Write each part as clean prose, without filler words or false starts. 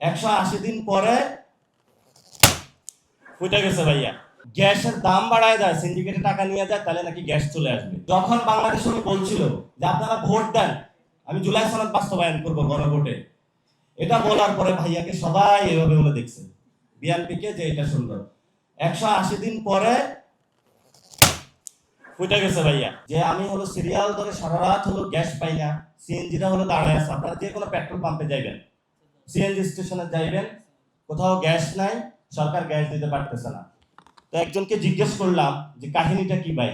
180 দিন পরে ফুটে গেছে ভাইয়া। গ্যাসের দাম বাড়ায় যায়, সিন্ডিকেটে টাকা নিয়ে যায়, তাহলে নাকি গ্যাস চলে আসবে। যখন বাংলাদেশ বলছিল যে আপনারা ভোট দেন, আমি জুলাই সনদ বাস্তবায়ন করবো গণভোটে, এটা বলার পরে ভাইয়াকে সবাই এভাবে বলে দেখছে, বিএনপিকে, যে এটা সুন্দর। 180 দিন পরে ফুটে গেছে ভাইয়া। যে আমি হলো সিরিয়াল ধরে সারা রাত হলো গ্যাস পাই না, সিএনজিটা হলো দাঁড়ায় আছে। আপনারা যে কোনো পেট্রোল পাম্পে যাইবেন, সিএনজি স্টেশনে যাইবেন, কোথাও গ্যাস নাই, সরকার গ্যাস দিতে পারতেছে না। তো একজনকে জিজ্ঞেস করলাম যে কাহিনীটা কি ভাই?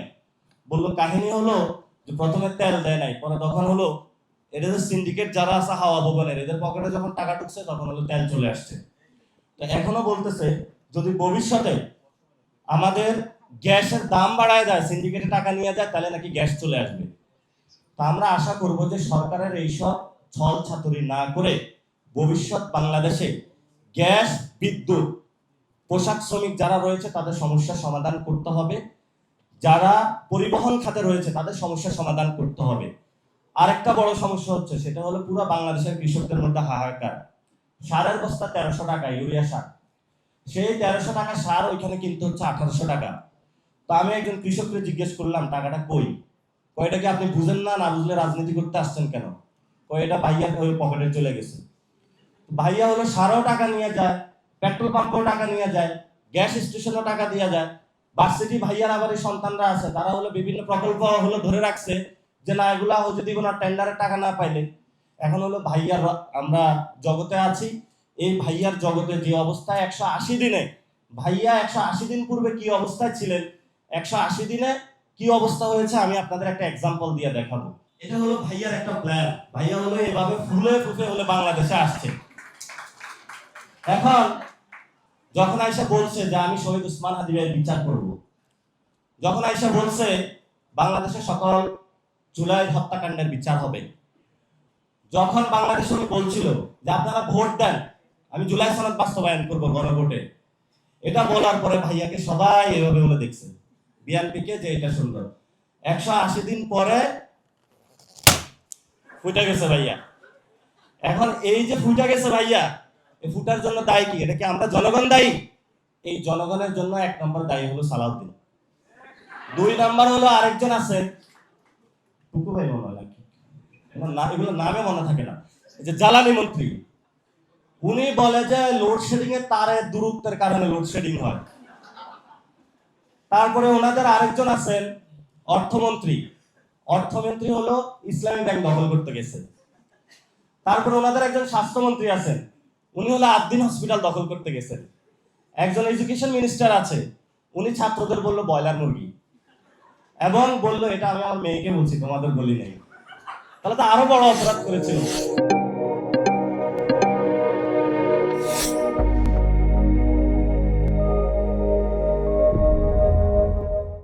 বললো কাহিনী হলো যে প্রথমে তেল দেয় নাই, পরে তখন হলো এটা যে সিন্ডিকেট যারা আছে হাওয়া ভবনের, এদের পকেটে যখন টাকা ঢুকছে তখন হলো তেল চলে আসছে। তো এখনো বলতেছে যদি ভবিষ্যতে আমাদের গ্যাসের দাম বাড়ায় যায়, সিন্ডিকেটে টাকা নিয়ে যায়, তাহলে নাকি গ্যাস চলে আসবে। তা আমরা আশা করব যে সরকারের এইসব ছল ছাতুরি না করে ভবিষ্যৎ বাংলাদেশে গ্যাস, বিদ্যুৎ, পোশাক শ্রমিক যারা রয়েছে তাদের সমস্যার সমাধান করতে হবে, যারা পরিবহন খাতে রয়েছে তাদের সমস্যার সমাধান করতে হবে। আরেকটা বড় সমস্যা হচ্ছে, সেটা হলো পুরো বাংলাদেশের কৃষকদের মধ্যে হাহাকার। সারের বস্তা 1300 টাকা, ইউরিয়া সার, সেই 1300 টাকা সার ওইখানে কিনতে হচ্ছে 1800 টাকা। তো আমি একজন কৃষককে জিজ্ঞেস করলাম টাকাটা কই? কয়টা কি আপনি বুঝেন না, না বুঝলে রাজনীতি করতে আসছেন কেন? কয়টা ভাইয়ার ওই পকেটে চলে গেছে। ভাইয়া হলো সারও টাকা নিয়ে যায়, পেট্রোল পাম্পেও টাকা নিয়ে যায়, গ্যাস স্টেশনেও টাকা দিয়ে যায়। ভার্সিটি ভাইয়ার আবার সন্তানরা আছে, তারা হলো বিভিন্ন প্রকল্প হলো ধরে রাখছে যে না এগুলা যদি কোনো টেন্ডারের টাকা না পাইলে। এখন হলো ভাইয়ার আমরা জগতে আছি, এই ভাইয়ার জগতে যে অবস্থায় 180 দিনে, ভাইয়া 180 দিন পূর্বে কি অবস্থায় ছিলেন, 180 দিনে কি অবস্থা হয়েছে, আমি আপনাদের একটা এক্সাম্পল দিয়ে দেখাবো। এটা হলো ভাইয়ার একটা প্ল্যান। ভাইয়া হলো এভাবে ফুলে ফুলে হলে বাংলাদেশে আসছে। এখন যখন আয়েশা বলছে যে আমি শহীদ ওসমান হাদি ভাইয়ের বিচার করব, যখন আয়েশা বলছে বাংলাদেশের সকল জুলাই হত্যাকাণ্ডের বিচার হবে, যখন বাংলাদেশ বলছিল যে আপনারা ভোট দেন, আমি জুলাই সনদ বাস্তবায়ন করবো গণভোটে, এটা বলার পরে ভাইয়াকে সবাই এভাবে বলে দেখছে, বিএনপিকে, যে এটা সুন্দর। 180 দিন পরে ফুটে গেছে ভাইয়া। এখন এই যে ফুটে গেছে ভাইয়া, এই ফুটার জন্য দায়ী কি? এটা কি আমরা জনগণ দায়ী? এই জনগণের জন্য 1 নম্বর দায়ী হলো সালাউদ্দিন। 2 নম্বর হলো আরেকজন আছে, টুকু ভাই মনে হয় নাকি, এগুলো নামে মনে থাকে না, যে জ্বালানি মন্ত্রী। উনি বলে যে লোডশেডিং এর তারের দূরত্বের কারণে লোডশেডিং হয়। তারপরে ওনাদের আরেকজন আছেন অর্থমন্ত্রী। অর্থমন্ত্রী হলো ইসলামী ব্যাংক দখল করতে গেছে। তারপরে ওনাদের একজন স্বাস্থ্যমন্ত্রী আছেন, উনি হলো আদ্দিন হসপিটাল দখল করতে গেছেন। একজন এডুকেশন মিনিস্টার আছে, উনি ছাত্রদের বললো ব্রয়লার মুরগি, এবং বললো এটা আমি আমার মেয়েকে বলছি, তোমাদের বলি নাই। তাহলে তো আরো বড় অপরাধ করেছিল।